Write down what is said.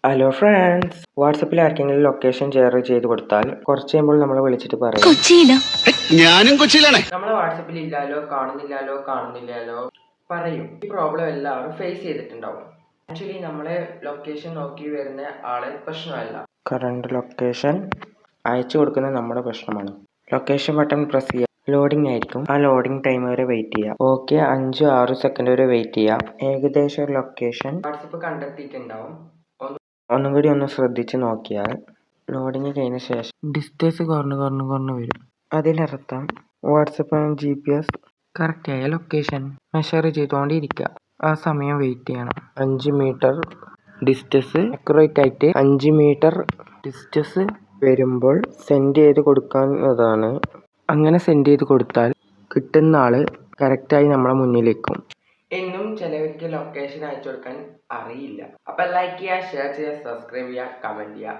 Hello friends, വാട്സപ്പിൽ ആർക്കെങ്കിലും location share ചെയ്ത് കൊടുത്താൽ കുറച്ച് കഴിയുമ്പോൾ നമ്മളെ വിളിച്ചിട്ട് പറയും ഞാനും കൊച്ചിയിലാണ്. നമ്മളെ വാട്സപ്പിൽ കാണുന്നില്ലാലോ പറയും. ഈ പ്രോബ്ലം എല്ലാവരും ഫേസ് ചെയ്തിട്ടുണ്ടാവും. ആക്ച്വലി നമ്മളെ ലൊക്കേഷൻ നോക്കി വരുന്ന ആളെ പ്രശ്നമല്ല, കറണ്ട് ലൊക്കേഷൻ അയച്ചു കൊടുക്കുന്നത് നമ്മുടെ പ്രശ്നമാണ്. ലൊക്കേഷൻ ബട്ടൺ പ്രസ് ചെയ്യുക, ലോഡിംഗ് ആയിരിക്കും. ആ ലോഡിംഗ് ടൈം വരെ വെയിറ്റ് ചെയ്യുക. ഓക്കെ, 5-6 സെക്കൻഡ് വരെ വെയിറ്റ് ചെയ്യാം. ഏകദേശം ഒരു ലൊക്കേഷൻ വാട്സപ്പ് കണ്ടെത്തിയിട്ടുണ്ടാവും. ഒന്നും കൂടി ഒന്ന് ശ്രദ്ധിച്ച് നോക്കിയാൽ ലോഡിങ് കഴിഞ്ഞ ശേഷം ഡിസ്റ്റൻസ് കുറഞ്ഞ് വരും. അതിനർത്ഥം വാട്സപ്പ് GPS കറക്റ്റായ ലൊക്കേഷൻ മെഷർ ചെയ്തുകൊണ്ടിരിക്കുക. ആ സമയം വെയിറ്റ് ചെയ്യണം. 5 മീറ്റർ ഡിസ്റ്റൻസ് അക്യുറേറ്റ് ആയിട്ട് 5 മീറ്റർ ഡിസ്റ്റൻസ് വരുമ്പോൾ സെൻഡ് ചെയ്ത് കൊടുക്കാവുന്നതാണ്. അങ്ങനെ സെൻഡ് ചെയ്ത് കൊടുത്താൽ കിട്ടുന്ന ആള് കറക്റ്റായി നമ്മളെ മുന്നിലേക്കും. എന്നും ചിലവർക്ക് ലൊക്കേഷൻ അയച്ചു കൊടുക്കാൻ അറിയില്ല. അപ്പം ലൈക്ക് ചെയ്യുക, ഷെയർ ചെയ്യുക, സബ്സ്ക്രൈബ് ചെയ്യുക, കമൻറ്റ് ചെയ്യുക.